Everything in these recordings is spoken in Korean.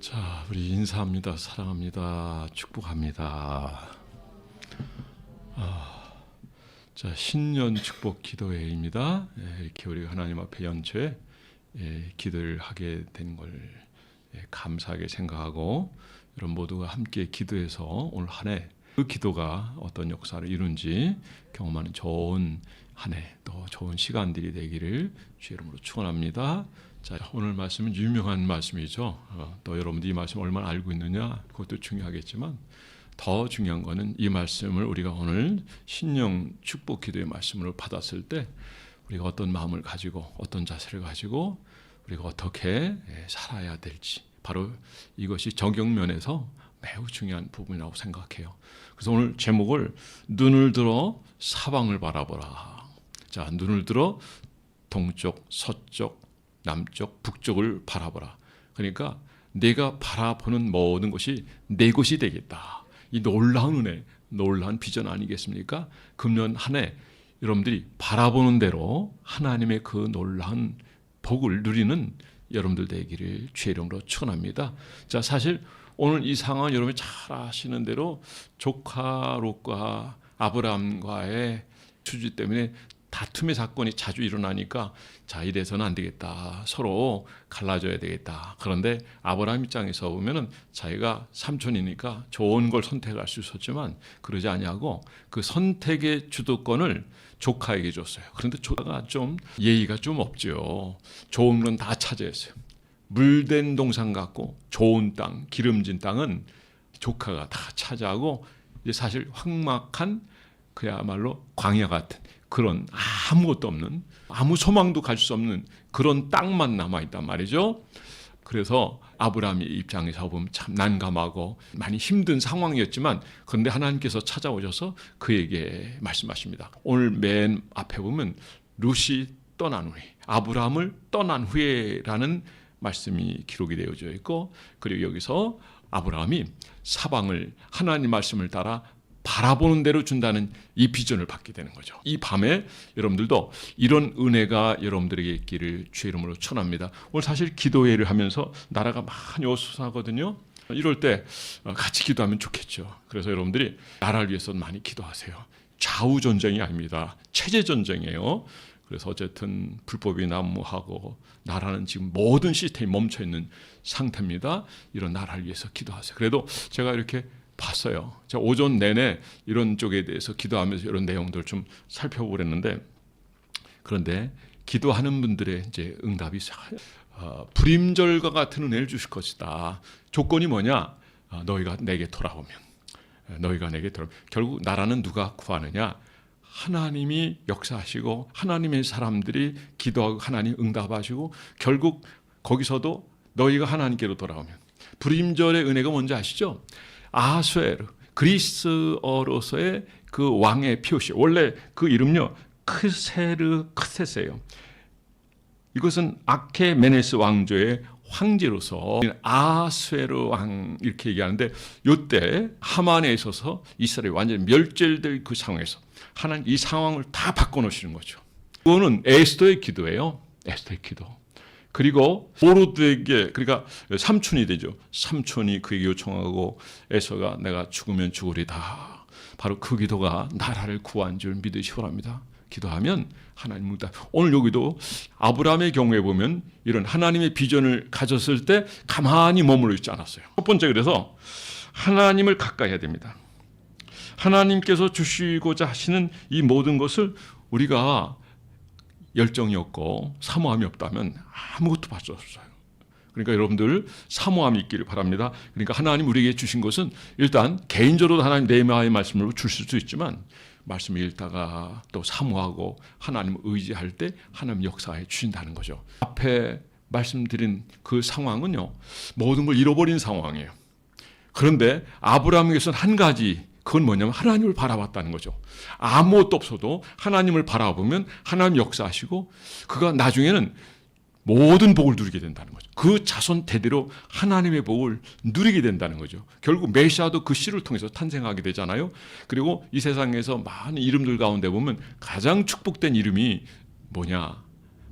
자, 우리 인사합니다. 사랑합니다. 축복합니다. 자, 신년 축복 기도회입니다. 이렇게 우리가 하나님 앞에 연초에 기도를 하게 된 걸 감사하게 생각하고 여러분 모두가 함께 기도해서 오늘 한 해 그 기도가 어떤 역사를 이룬지 경험하는 좋은 한 해 또 좋은 시간들이 되기를 주의 이름으로 축원합니다. 자, 오늘 말씀은 유명한 말씀이죠. 또 여러분들이 이 말씀 얼마나 알고 있느냐 그것도 중요하겠지만 더 중요한 것은 이 말씀을 우리가 오늘 신령 축복 기도의 말씀으로 받았을 때 우리가 어떤 마음을 가지고 어떤 자세를 가지고 우리가 어떻게 살아야 될지 바로 이것이 적용면에서 매우 중요한 부분이라고 생각해요. 그래서 오늘 제목을 눈을 들어 사방을 바라보라. 자, 눈을 들어 동쪽, 서쪽, 남쪽, 북쪽을 바라보라. 그러니까 내가 바라보는 모든 것이 내 것이 되겠다. 이 놀라운 은혜, 놀라운 비전 아니겠습니까? 금년 한 해 여러분들이 바라보는 대로 하나님의 그 놀라운 복을 누리는 여러분들 되기를 주의 이름으로 축원합니다. 자, 사실 오늘 이 상황은 여러분이 잘 아시는 대로 조카 롯과 아브라함과의 주지 때문에 다툼의 사건이 자주 일어나니까 자, 이래서는 안 되겠다. 서로 갈라져야 되겠다. 그런데 아브라함 입장에서 보면은 자기가 삼촌이니까 좋은 걸 선택할 수 있었지만 그러지 아니하고 그 선택의 주도권을 조카에게 줬어요. 그런데 조카가 좀 예의가 좀 없죠. 좋은 건 다 차지했어요. 물된 동산 같고 좋은 땅, 기름진 땅은 조카가 다 차지하고 이제 사실 황막한 그야말로 광야 같은 그런 아무것도 없는 아무 소망도 갈 수 없는 그런 땅만 남아있단 말이죠. 그래서 아브라함의 입장에서 보면 참 난감하고 많이 힘든 상황이었지만 그런데 하나님께서 찾아오셔서 그에게 말씀하십니다. 오늘 맨 앞에 보면 룻이 떠난 후에 아브라함을 떠난 후에라는 말씀이 기록이 되어져 있고 그리고 여기서 아브라함이 사방을 하나님 말씀을 따라 바라보는 대로 준다는 이 비전을 받게 되는 거죠. 이 밤에 여러분들도 이런 은혜가 여러분들에게 있기를 주의 이름으로 축원합니다. 오늘 사실 기도회를 하면서 나라가 많이 어수선하거든요. 이럴 때 같이 기도하면 좋겠죠. 그래서 여러분들이 나라를 위해서 많이 기도하세요. 좌우 전쟁이 아닙니다. 체제 전쟁이에요. 그래서 어쨌든 불법이 난무하고 나라는 지금 모든 시스템이 멈춰 있는 상태입니다. 이런 나라를 위해서 기도하세요. 그래도 제가 이렇게 봤어요. 제가 오전 내내 이런 쪽에 대해서 기도하면서 이런 내용들을 좀 살펴보랬는데 그런데 기도하는 분들의 이제 응답이 불임절과 같은 은혜를 주실 것이다. 조건이 뭐냐? 너희가 내게 돌아오면. 너희가 내게 돌아오면. 결국 나라는 누가 구하느냐? 하나님이 역사하시고 하나님의 사람들이 기도하고 하나님 응답하시고 결국 거기서도 너희가 하나님께로 돌아오면. 불임절의 은혜가 뭔지 아시죠? 아하수에르 그리스어로서의 그 왕의 표시 원래 그 이름요 크세르크세스예요. 이것은 아케메네스 왕조의 황제로서 아하수에르 왕 이렇게 얘기하는데 이때 하만에 있어서 이스라엘이 완전히 멸절될 그 상황에서 하나님 이 상황을 다 바꿔놓으시는 거죠. 그거는 에스더의 기도예요. 에스더의 기도. 그리고 모르드에게 그러니까 삼촌이 되죠. 삼촌이 그에게 요청하고 에서가 내가 죽으면 죽으리다. 바로 그 기도가 나라를 구한 줄 믿으시기 바랍니다. 기도하면 하나님 응답. 오늘 여기도 아브라함의 경우에 보면 이런 하나님의 비전을 가졌을 때 가만히 머물러 있지 않았어요. 첫 번째 그래서 하나님을 가까이 해야 됩니다. 하나님께서 주시고자 하시는 이 모든 것을 우리가 열정이 없고 사모함이 없다면 아무것도 받을 수 없어요. 그러니까 여러분들 사모함이 있기를 바랍니다. 그러니까 하나님 우리에게 주신 것은 일단 개인적으로 하나님 내마의 말씀을 주실 수 있지만 말씀을 읽다가 또 사모하고 하나님을 의지할 때 하나님 역사해 주신다는 거죠. 앞에 말씀드린 그 상황은요 모든 걸 잃어버린 상황이에요. 그런데 아브라함에게서는 한 가지 그건 뭐냐면 하나님을 바라봤다는 거죠. 아무것도 없어도 하나님을 바라보면 하나님 역사하시고 그가 나중에는 모든 복을 누리게 된다는 거죠. 그 자손 대대로 하나님의 복을 누리게 된다는 거죠. 결국 메시아도 그 씨를 통해서 탄생하게 되잖아요. 그리고 이 세상에서 많은 이름들 가운데 보면 가장 축복된 이름이 뭐냐?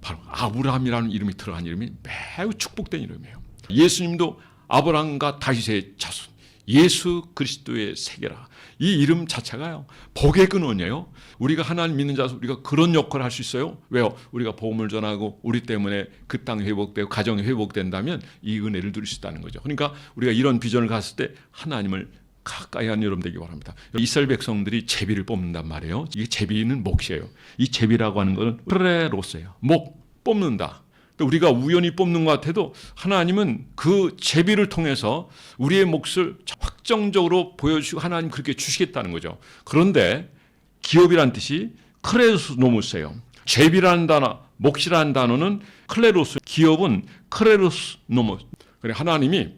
바로 아브라함이라는 이름이 들어간 이름이 매우 축복된 이름이에요. 예수님도 아브라함과 다윗의 자손, 예수 그리스도의 세계라. 이 이름 자체가요, 복의 근원이에요. 우리가 하나님 믿는 자서 우리가 그런 역할을 할 수 있어요. 왜요? 우리가 복음을 전하고 우리 때문에 그 땅이 회복되고 가정이 회복된다면 이 은혜를 누릴 수 있다는 거죠. 그러니까 우리가 이런 비전을 갔을 때 하나님을 가까이 하는 여러분 되기 바랍니다. 이스라엘 백성들이 제비를 뽑는단 말이에요. 이게 제비는 몫이에요. 이 제비라고 하는 것은 프레로스예요. 목 뽑는다. 우리가 우연히 뽑는 것 같아도 하나님은 그 제비를 통해서 우리의 몫을 확정적으로 보여주시고 하나님 그렇게 주시겠다는 거죠. 그런데 기업이란 뜻이 크레로스노무스예요. 제비라는 단어, 몫이라는 단어는 클레로스, 기업은 크레로스노무스. 하나님이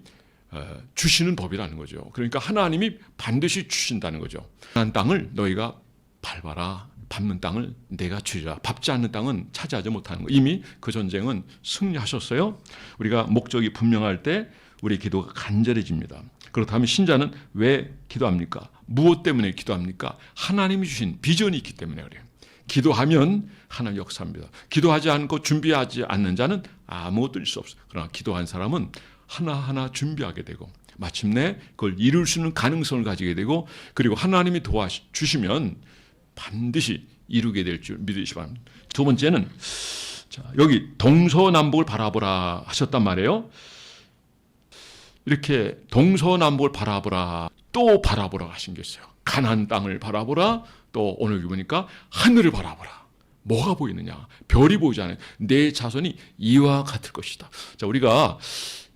주시는 법이라는 거죠. 그러니까 하나님이 반드시 주신다는 거죠. 한 땅을 너희가 밟아라. 밟는 땅을 내가 주리라. 밟지 않는 땅은 차지하지 못하는 거. 이미 그 전쟁은 승리하셨어요. 우리가 목적이 분명할 때 우리 기도가 간절해집니다. 그렇다면 신자는 왜 기도합니까? 무엇 때문에 기도합니까? 하나님이 주신 비전이 있기 때문에 그래요. 기도하면 하나님 역사합니다. 기도하지 않고 준비하지 않는 자는 아무것도 할 수 없어요. 그러나 기도한 사람은 하나하나 준비하게 되고 마침내 그걸 이룰 수 있는 가능성을 가지게 되고 그리고 하나님이 도와주시면 반드시 이루게 될 줄 믿으시기 바랍니다. 두 번째는 여기 동서남북을 바라보라 하셨단 말이에요. 이렇게 동서남북을 바라보라 또 바라보라 하신 게 있어요. 가나안 땅을 바라보라 또 오늘 보니까 하늘을 바라보라. 뭐가 보이느냐? 별이 보이지 않아요. 내 자손이 이와 같을 것이다. 자, 우리가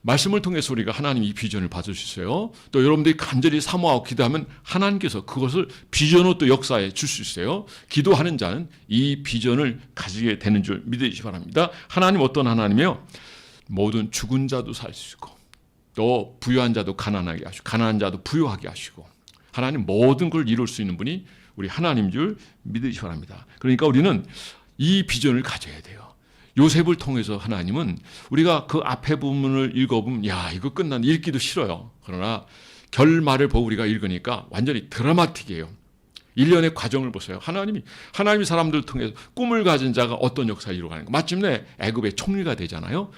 말씀을 통해서 우리가 하나님 이 비전을 받을 수 있어요. 또 여러분들이 간절히 사모하고 기도하면 하나님께서 그것을 비전으로 또 역사에 줄 수 있어요. 기도하는 자는 이 비전을 가지게 되는 줄 믿으시기 바랍니다. 하나님 어떤 하나님이요? 모든 죽은 자도 살 수 있고 또 부유한 자도 가난하게 하시고 가난한 자도 부유하게 하시고 하나님 모든 걸 이룰 수 있는 분이 우리 하나님인 줄 믿으시기 바랍니다. 그러니까 우리는 이 비전을 가져야 돼요. 요셉을 통해서 하나님은 우리가 그 앞에 부분을 읽어보면 야 이거 끝났는데 읽기도 싫어요. 그러나 결말을 보고 우리가 읽으니까 완전히 드라마틱이에요. 1년의 과정을 보세요. 하나님이 사람들을 통해서 꿈을 가진 자가 어떤 역사를 이루어가는가. 마침내 애굽의 총리가 되잖아요.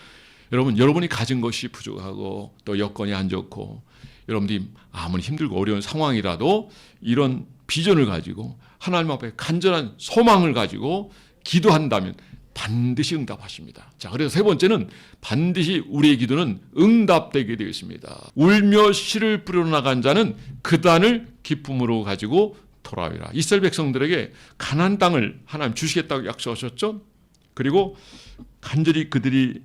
여러분이 가진 것이 부족하고 또 여건이 안 좋고 여러분들이 아무리 힘들고 어려운 상황이라도 이런 비전을 가지고 하나님 앞에 간절한 소망을 가지고 기도한다면 반드시 응답하십니다. 자, 그래서 세 번째는 반드시 우리의 기도는 응답되게 되어 있습니다. 울며 씨를 뿌려나간 자는 그 단을 기쁨으로 가지고 돌아오리라. 이스라엘 백성들에게 가나안 땅을 하나님 주시겠다고 약속하셨죠. 그리고 간절히 그들이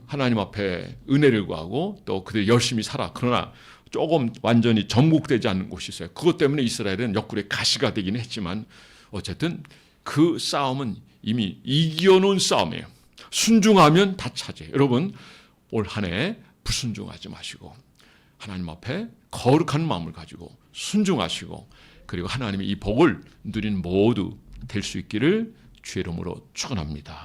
하나님 앞에 은혜를 구하고 또 그들이 열심히 살아. 그러나 조금 완전히 정복되지 않는 곳이 있어요. 그것 때문에 이스라엘은 옆구리에 가시가 되긴 했지만 어쨌든 그 싸움은 이미 이겨놓은 싸움이에요. 순종하면 다 차지해요. 여러분 올 한 해 불순종하지 마시고 하나님 앞에 거룩한 마음을 가지고 순종하시고 그리고 하나님의 이 복을 누린 모두 될 수 있기를 주의 이름으로 축원합니다.